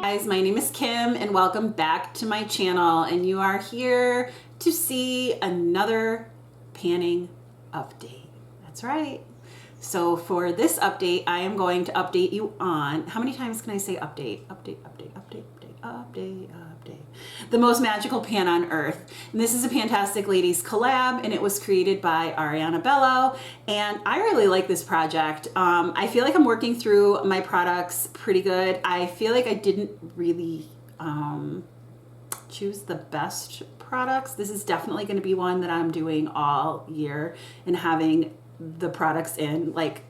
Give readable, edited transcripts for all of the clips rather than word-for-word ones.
Guys, my name is Kim and welcome back to my channel, and you are here to see another panning update. That's right. So for this update, I am going to update you on, how many times can I say update? Update. The most magical pan on earth. And this is a Fantastic Ladies collab, and it was created by Ariana and I really like this project. I feel like I'm working through my products pretty good. I feel like I didn't really choose the best products. This is definitely going to be one that I'm doing all year and having the products in, like,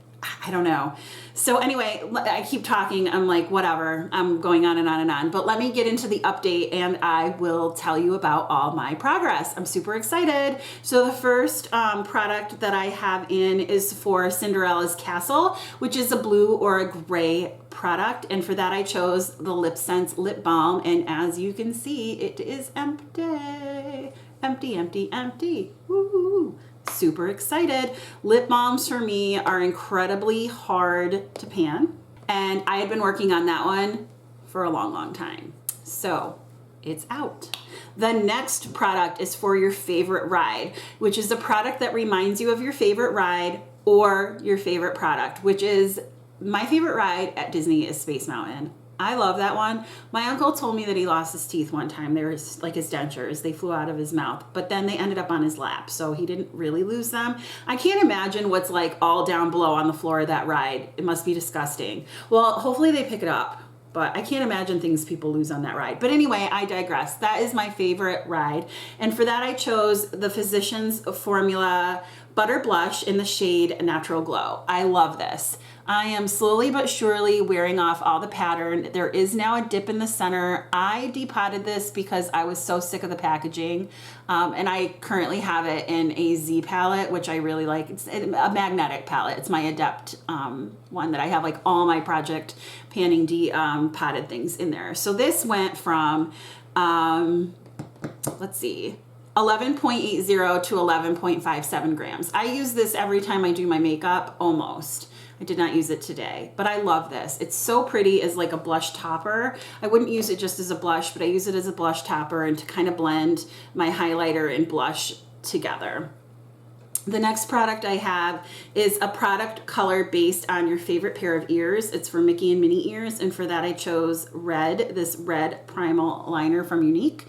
I don't know. So anyway, I keep talking. I'm like, whatever. I'm going on and on and on. But let me get into the update and I will tell you about all my progress. I'm super excited. So the first product that I have in is for Cinderella's Castle, which is a blue or a gray product. And for that, I chose the Lip Sense Lip Balm. And as you can see, it is empty. Empty. Woo! Super excited. Lip balms for me are incredibly hard to pan, and I had been working on that one for a long time. So it's out. The next product is for your favorite ride, which is a product that reminds you of your favorite ride or your favorite product, which is my favorite ride at Disney is Space Mountain. I love that one. My uncle told me that he lost his teeth one time. They were like his dentures. They flew out of his mouth, but then they ended up on his lap. So he didn't really lose them. I can't imagine what's like all down below on the floor of that ride. It must be disgusting. Well, hopefully they pick it up, but I can't imagine things people lose on that ride. But anyway, I digress. That is my favorite ride. And for that, I chose the Physicians Formula Butter Blush in the shade Natural Glow. I love this. I am slowly but surely wearing off all the pattern. There is now a dip in the center. I depotted this because I was so sick of the packaging. And I currently have it in a Z palette, which I really like. It's a magnetic palette. It's my Adept one that I have like all my Project Panning D potted things in there. So this went from, let's see, 11.80 to 11.57 grams. I use this every time I do my makeup, almost. I did not use it today, but I love this. It's so pretty as like a blush topper. I wouldn't use it just as a blush, but I use it as a blush topper and to kind of blend my highlighter and blush together. The next product I have is a product color based on your favorite pair of ears. It's for Mickey and Minnie ears, and for that I chose red, this red primal liner from Unique,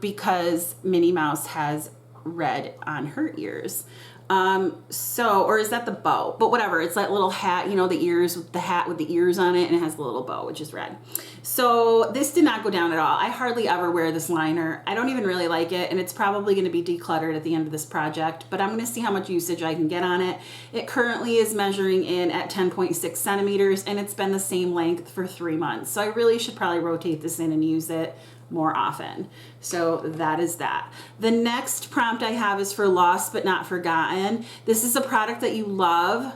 because Minnie Mouse has red on her ears. Or is that the bow? But whatever, it's that little hat, you know, the ears, the hat with the ears on it, and it has the little bow, which is red. So this did not go down at all. I hardly ever wear this liner. I don't even really like it, and it's probably going to be decluttered at the end of this project, but I'm going to see how much usage I can get on it. It currently is measuring in at 10.6 centimeters, and it's been the same length for 3 months. So I really should probably rotate this in and use it more often. So that is that. The next prompt I have is for Lost But Not Forgotten. This is a product that you love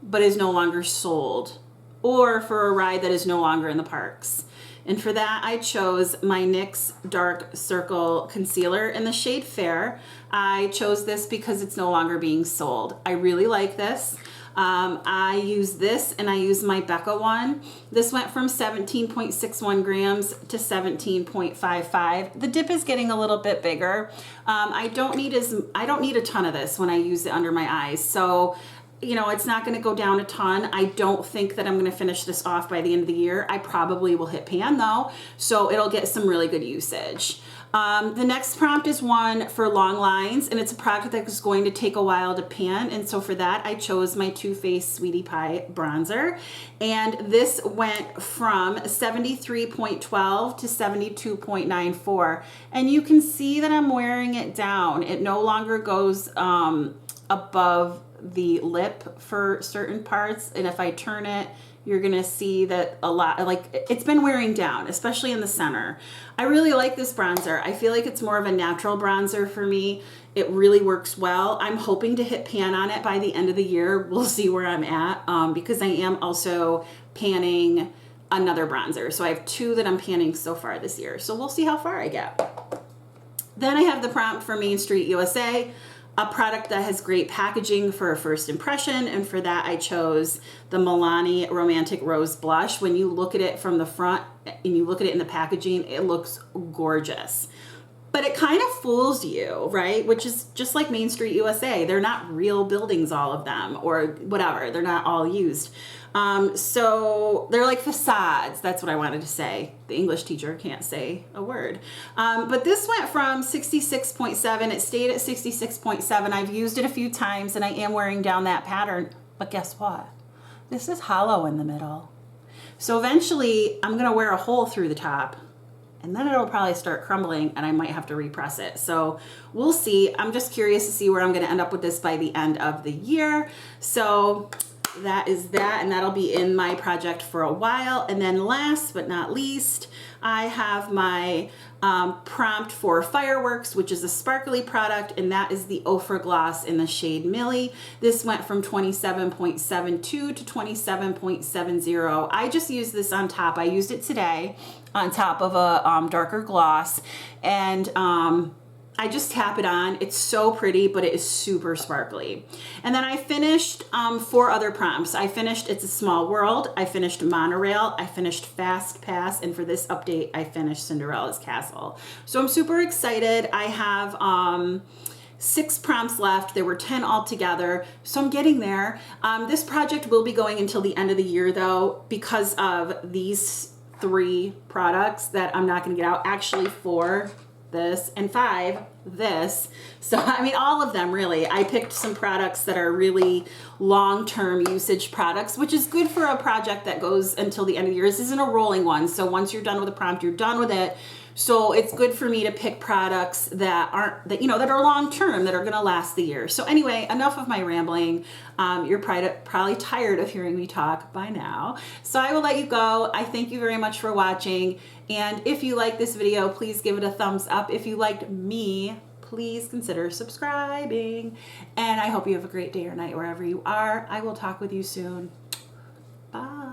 but is no longer sold, or for a ride that is no longer in the parks. And for that, I chose my NYX Dark Circle Concealer in the shade Fair. I chose this because it's no longer being sold. I really like this. I use this and I use my Becca one. This went from 17.61 grams to 17.55. The dip is getting a little bit bigger. I don't need a ton of this when I use it under my eyes. So, you know, it's not going to go down a ton. I don't think that I'm going to finish this off by the end of the year. I probably will hit pan though, so it'll get some really good usage. The next prompt is one for long lines, and it's a product that is going to take a while to pan. And so for that, I chose my Too Faced Sweetie Pie bronzer. And this went from 73.12 to 72.94. And you can see that I'm wearing it down. It no longer goes above the lip for certain parts. And if I turn it, you're gonna see that a lot, like it's been wearing down, especially in the center. I really like this bronzer. I feel like it's more of a natural bronzer for me. It really works well. I'm hoping to hit pan on it by the end of the year. We'll see where I'm at, because I am also panning another bronzer. So I have 2 that I'm panning so far this year. So we'll see how far I get. Then I have the prompt for Main Street USA. a product that has great packaging for a first impression, and for that I chose the Milani Romantic Rose Blush. When you look at it from the front and you look at it in the packaging, it looks gorgeous. But it kind of fools you, right? Which is just like Main Street USA. They're not real buildings, all of them, or whatever. They're not all used. So they're like facades. That's what I wanted to say. The English teacher can't say a word. But this went from 66.7. It stayed at 66.7. I've used it a few times and I am wearing down that pattern. But guess what? This is hollow in the middle. So eventually I'm going to wear a hole through the top. And then it'll probably start crumbling and I might have to repress it. So we'll see. I'm just curious to see where I'm going to end up with this by the end of the year. So that is that, and that'll be in my project for a while. And then last but not least, I have my prompt for fireworks, which is a sparkly product, and that is the Ofra Gloss in the shade Millie. This went from 27.72 to 27.70. I just used this on top. I used it today on top of a darker gloss, and I just tap it on. It's so pretty, but it is super sparkly. And then I finished 4 other prompts. I finished It's a Small World, I finished Monorail, I finished Fast Pass, and for this update, I finished Cinderella's Castle. So I'm super excited. I have 6 prompts left. There were 10 altogether, so I'm getting there. This project will be going until the end of the year though, because of these 3 products that I'm not gonna get out. Actually 4, this, and 5, this. So I mean, all of them really. I picked some products that are really long-term usage products, which is good for a project that goes until the end of the year. This isn't a rolling one, so once you're done with a prompt, you're done with it. So it's good for me to pick products that aren't, that are long-term, that are gonna last the year. So anyway, enough of my rambling. You're probably tired of hearing me talk by now. So I will let you go. I thank you very much for watching. And if you like this video, please give it a thumbs up. If you liked me, please consider subscribing. And I hope you have a great day or night wherever you are. I will talk with you soon. Bye.